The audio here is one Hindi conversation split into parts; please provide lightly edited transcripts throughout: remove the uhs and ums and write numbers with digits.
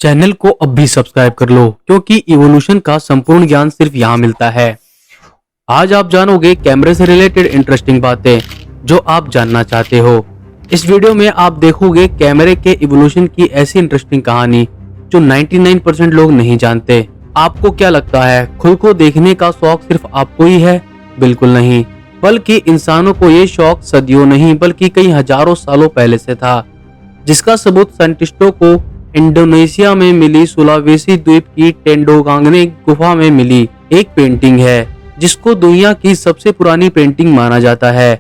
चैनल को अब भी सब्सक्राइब कर लो क्योंकि इवोल्यूशन का संपूर्ण ज्ञान सिर्फ यहाँ मिलता है। आज आप जानोगे कैमरे से रिलेटेड इंटरेस्टिंग बातें जो आप जानना चाहते हो। इस वीडियो में आप देखोगे कैमरे के इवोल्यूशन की ऐसी इंटरेस्टिंग कहानी जो 99% लोग नहीं जानते। आपको क्या लगता है खुद को देखने का शौक सिर्फ आपको ही है? बिल्कुल नहीं, बल्कि इंसानों को ये शौक सदियों नहीं बल्कि कई हजारों सालों पहले से था, जिसका सबूत साइंटिस्टों को इंडोनेशिया में मिली सुलावेसी द्वीप की टेंडोगांगने गुफा में मिली एक पेंटिंग है, जिसको दुनिया की सबसे पुरानी पेंटिंग माना जाता है।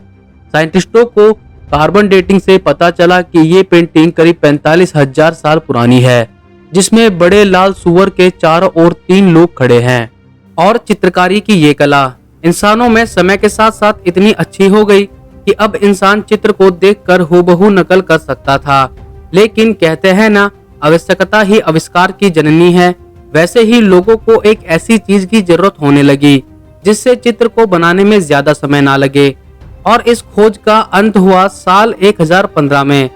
साइंटिस्टों को कार्बन डेटिंग से पता चला कि ये पेंटिंग करीब 45,000 साल पुरानी है, जिसमें बड़े लाल सुअर के चारों ओर 3 लोग खड़े हैं। और चित्रकारी की ये कला इंसानों में समय के साथ साथ इतनी अच्छी हो गई कि अब इंसान चित्र को देखकर हूबहू नकल कर सकता था। लेकिन कहते हैं ना, आवश्यकता ही आविष्कार की जननी है। वैसे ही लोगों को एक ऐसी चीज की जरूरत होने लगी जिससे चित्र को बनाने में ज्यादा समय ना लगे। और इस खोज का अंत हुआ साल 1015 में,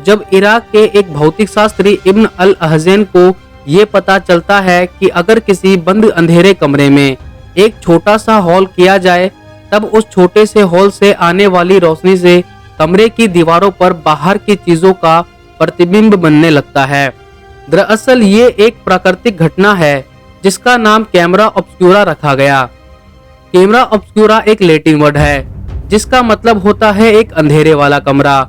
जब इराक के एक भौतिक शास्त्री इब्न अल अहज़न को ये पता चलता है कि अगर किसी बंद अंधेरे कमरे में एक छोटा सा हॉल किया जाए, तब उस छोटे से हॉल से आने वाली रोशनी से कमरे की दीवारों पर बाहर की चीजों का प्रतिबिंब बनने लगता है। दरअसल ये एक प्राकृतिक घटना है जिसका नाम कैमरा ऑब्स्क्यूरा रखा गया। कैमरा ऑब्स्क्यूरा एक लैटिन वर्ड है जिसका मतलब होता है एक अंधेरे वाला कमरा,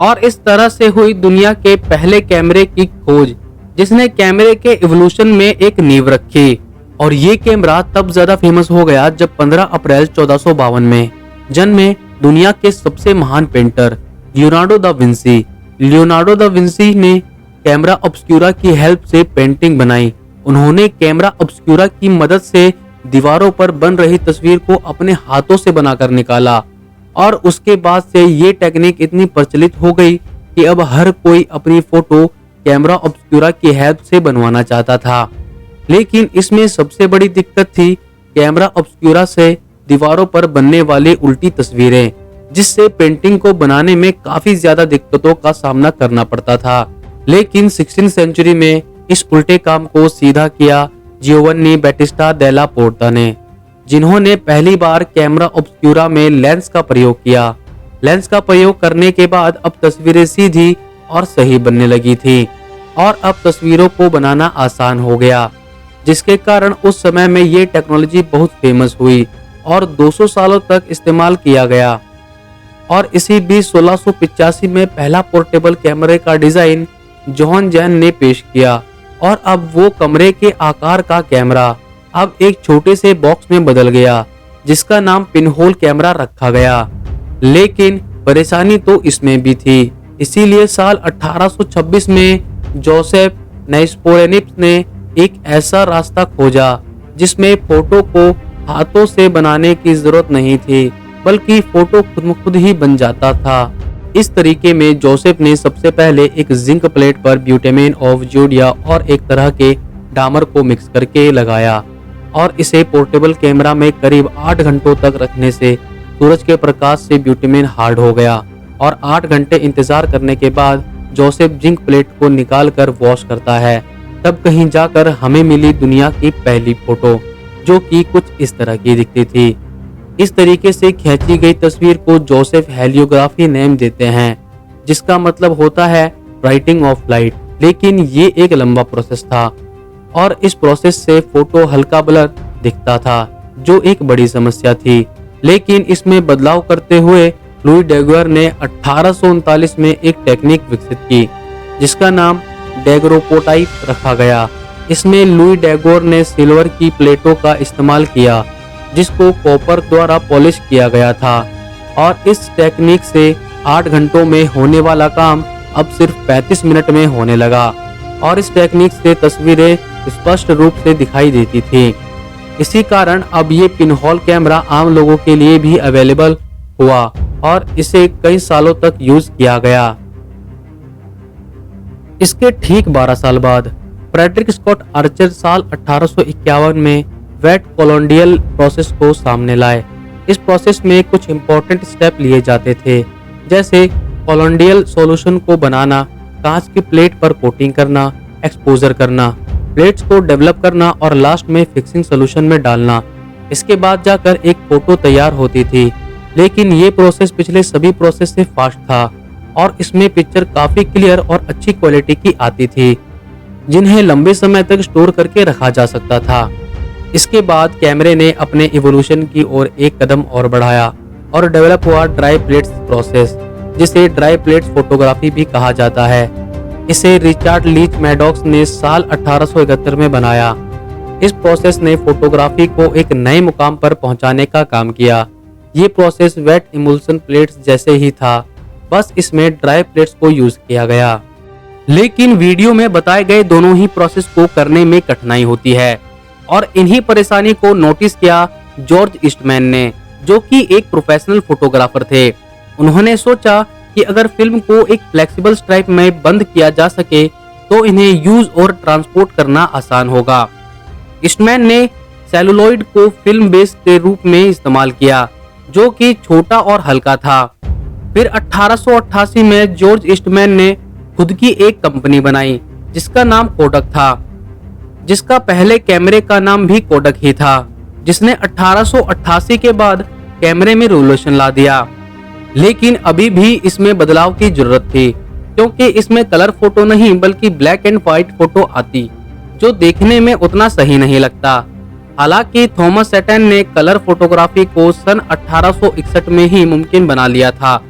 और इस तरह से हुई दुनिया के पहले कैमरे की खोज, जिसने कैमरे के इवोल्यूशन में एक नींव रखी। और ये कैमरा तब ज्यादा फेमस हो गया जब 15 अप्रैल 1452 में जन्मे दुनिया के सबसे महान painter Leonardo da Vinci. Leonardo da Vinci ने कैमरा ऑब्स्क्यूरा की हेल्प से पेंटिंग बनाई। उन्होंने कैमरा ऑब्स्क्यूरा की मदद से दीवारों पर बन रही तस्वीर को अपने हाथों से बनाकर निकाला, और उसके बाद से ये टेक्निक इतनी प्रचलित हो गई कि अब हर कोई अपनी फोटो कैमरा ऑब्स्क्यूरा की हेल्प से बनवाना चाहता था। लेकिन इसमें सबसे बड़ी दिक्कत थी कैमरा ऑब्स्क्यूरा से दीवारों पर बनने वाली उल्टी तस्वीरें, जिससे पेंटिंग को बनाने में काफी ज्यादा दिक्कतों का सामना करना पड़ता था। लेकिन 16वीं सेंचुरी में इस उल्टे काम को सीधा किया जियोवन्नी बैटिस्टा डेला पोर्टा ने, जिन्होंने पहली बार कैमरा ऑब्स्क्यूरा में लेंस का प्रयोग किया। लेंस का प्रयोग करने के बाद अब तस्वीरें सीधी और सही बनने लगी थी, और अब तस्वीरों को बनाना आसान हो गया, जिसके कारण उस समय में ये टेक्नोलॉजी बहुत फेमस हुई और 200 सालों तक इस्तेमाल किया गया। और इसी बीच 1685 में पहला पोर्टेबल कैमरे का डिजाइन जॉन जैन ने पेश किया, और अब वो कमरे के आकार का कैमरा अब एक छोटे से बॉक्स में बदल गया, जिसका नाम पिनहोल कैमरा रखा गया। लेकिन परेशानी तो इसमें भी थी, इसीलिए साल 1826 में जोसेफ नाइस्पोरेनिप्स ने एक ऐसा रास्ता खोजा जिसमें फोटो को हाथों से बनाने की जरूरत नहीं थी, बल्कि फोटो खुद ही बन जाता था। इस तरीके में जोसेफ ने सबसे पहले एक जिंक प्लेट पर ब्यूटेमेन ऑफ जोडिया और एक तरह के डामर को मिक्स करके लगाया, और इसे पोर्टेबल कैमरा में करीब 8 घंटों तक रखने से सूरज के प्रकाश से ब्यूटेमेन हार्ड हो गया। और 8 घंटे इंतजार करने के बाद जोसेफ जिंक प्लेट को निकाल कर वॉश करता है, तब कहीं जाकर हमें मिली दुनिया की पहली फोटो, जो कि कुछ इस तरह की दिखती थी। इस तरीके से खींची गई तस्वीर को जोसेफ हेलियोग्राफी नेम देते हैं, जिसका मतलब होता है राइटिंग ऑफ लाइट। लेकिन ये एक लंबा प्रोसेस था, और इस प्रोसेस से फोटो हल्का ब्लर दिखता था, जो एक बड़ी समस्या थी। लेकिन इसमें बदलाव करते हुए लुई डेगोर ने 1839 में एक टेक्निक विकसित की, जिसका नाम डेगरोपोटाइप रखा गया। इसमें लुई डेगोर ने सिल्वर की प्लेटों का इस्तेमाल किया, जिसको कॉपर द्वारा पॉलिश किया गया था, और इस टेक्निक से 8 घंटों में होने वाला काम अब सिर्फ 35 मिनट में होने लगा, और इस टेक्निक से तस्वीरें स्पष्ट रूप से दिखाई देती थी। इसी कारण अब ये पिनहोल कैमरा आम लोगों के लिए भी अवेलेबल हुआ, और इसे कई सालों तक यूज किया गया। इसके ठीक 12 साल बाद फ्रेडरिक स्कॉट आर्चर साल 1851 में वेट कोलोनियल प्रोसेस को सामने लाए। इस प्रोसेस में कुछ इंपॉर्टेंट स्टेप लिए जाते थे, जैसे कोलोनियल सॉल्यूशन को बनाना, कांच की प्लेट पर कोटिंग करना, एक्सपोजर करना, प्लेट्स को डेवलप करना और लास्ट में फिक्सिंग सोल्यूशन में डालना। इसके बाद जाकर एक फोटो तैयार होती थी। लेकिन ये प्रोसेस पिछले सभी प्रोसेस से फास्ट था और इसमें पिक्चर काफी क्लियर और अच्छी क्वालिटी की आती थी, जिन्हें लंबे समय तक स्टोर करके रखा जा सकता था। इसके बाद कैमरे ने अपने इवोल्यूशन की ओर एक कदम और बढ़ाया और डेवलप हुआ ड्राई प्लेट्स प्रोसेस, जिसे ड्राई प्लेट्स फोटोग्राफी भी कहा जाता है। इसे रिचर्ड लीच मैडॉक्स ने साल 1871 में बनाया। इस प्रोसेस ने फोटोग्राफी को एक नए मुकाम पर पहुंचाने का काम किया। ये प्रोसेस वेट इमल्सन प्लेट्स जैसे ही था, बस इसमें ड्राई प्लेट्स को यूज किया गया। लेकिन वीडियो में बताए गए दोनों ही प्रोसेस को करने में कठिनाई होती है और इन्हीं परेशानी को नोटिस किया जॉर्ज ईस्टमैन ने, जो कि एक प्रोफेशनल फोटोग्राफर थे। उन्होंने सोचा कि अगर फिल्म को एक फ्लेक्सिबल स्ट्राइप में बंद किया जा सके तो इन्हें यूज और ट्रांसपोर्ट करना आसान होगा। ईस्टमैन ने सेलुलॉइड को फिल्म बेस के रूप में इस्तेमाल किया, जो कि छोटा और हल्का था। फिर 1888 में जॉर्ज ईस्टमैन ने खुद की एक कंपनी बनाई जिसका नाम कोडक था, जिसका पहले कैमरे का नाम भी कोडक ही था, जिसने 1888 के बाद कैमरे में रिवॉल्यूशन ला दिया। लेकिन अभी भी इसमें बदलाव की जरूरत थी, क्योंकि इसमें कलर फोटो नहीं बल्कि ब्लैक एंड व्हाइट फोटो आती, जो देखने में उतना सही नहीं लगता। हालांकि थॉमस एटन ने कलर फोटोग्राफी को सन 1861 में ही मुमकिन बना लिया था,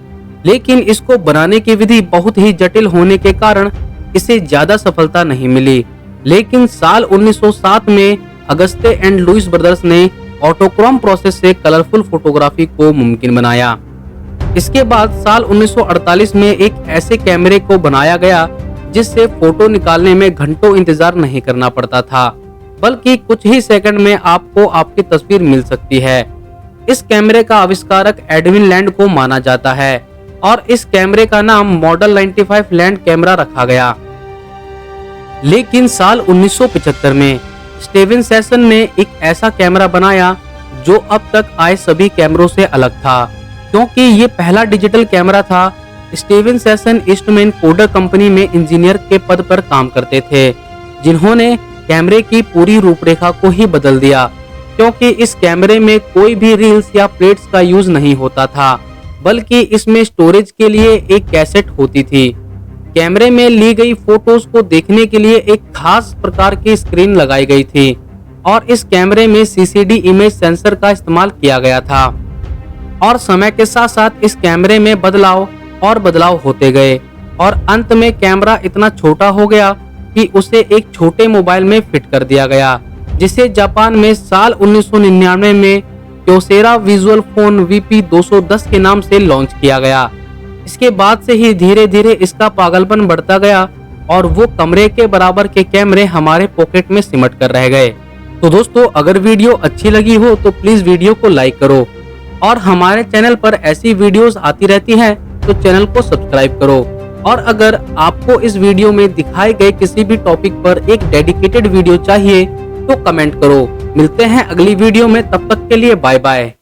लेकिन इसको बनाने की विधि बहुत ही जटिल होने के कारण इसे ज्यादा सफलता नहीं मिली। लेकिन साल 1907 में अगस्ते एंड लुइस ब्रदर्स ने ऑटोक्रोम प्रोसेस से कलरफुल फोटोग्राफी को मुमकिन बनाया। इसके बाद साल 1948 में एक ऐसे कैमरे को बनाया गया जिससे फोटो निकालने में घंटों इंतजार नहीं करना पड़ता था, बल्कि कुछ ही सेकंड में आपको आपकी तस्वीर मिल सकती है। इस कैमरे का आविष्कारक एडविन लैंड को माना जाता है और इस कैमरे का नाम मॉडल 95 लैंड कैमरा रखा गया। लेकिन साल 1975 में स्टीवन सेसन ने एक ऐसा कैमरा बनाया जो अब तक आए सभी कैमरों से अलग था, क्योंकि ये पहला डिजिटल कैमरा था। Steven session Eastman Kodak company में इंजीनियर के पद पर काम करते थे, जिन्होंने कैमरे की पूरी रूपरेखा को ही बदल दिया, क्योंकि इस कैमरे में कोई भी रील्स या प्लेट्स का यूज नहीं होता था, बल्कि इसमें स्टोरेज के लिए एक कैसेट होती थी। कैमरे में ली गई फोटोज को देखने के लिए एक खास प्रकार की स्क्रीन लगाई गई थी और इस कैमरे में सीसीडी इमेज सेंसर का इस्तेमाल किया गया था। और समय के साथ साथ इस कैमरे में बदलाव होते गए और अंत में कैमरा इतना छोटा हो गया कि उसे एक छोटे मोबाइल में फिट कर दिया गया, जिसे जापान में साल 1999 में क्योसेरा विजुअल फोन VP210 के नाम से लॉन्च किया गया। इसके बाद से ही धीरे धीरे इसका पागलपन बढ़ता गया और वो कमरे के बराबर के कैमरे हमारे पॉकेट में सिमट कर रह गए। तो दोस्तों, अगर वीडियो अच्छी लगी हो तो प्लीज वीडियो को लाइक करो और हमारे चैनल पर ऐसी वीडियोस आती रहती हैं तो चैनल को सब्सक्राइब करो। और अगर आपको इस वीडियो में दिखाए गए किसी भी टॉपिक पर एक डेडिकेटेड वीडियो चाहिए तो कमेंट करो। मिलते हैं अगली वीडियो में, तब तक के लिए बाय बाय।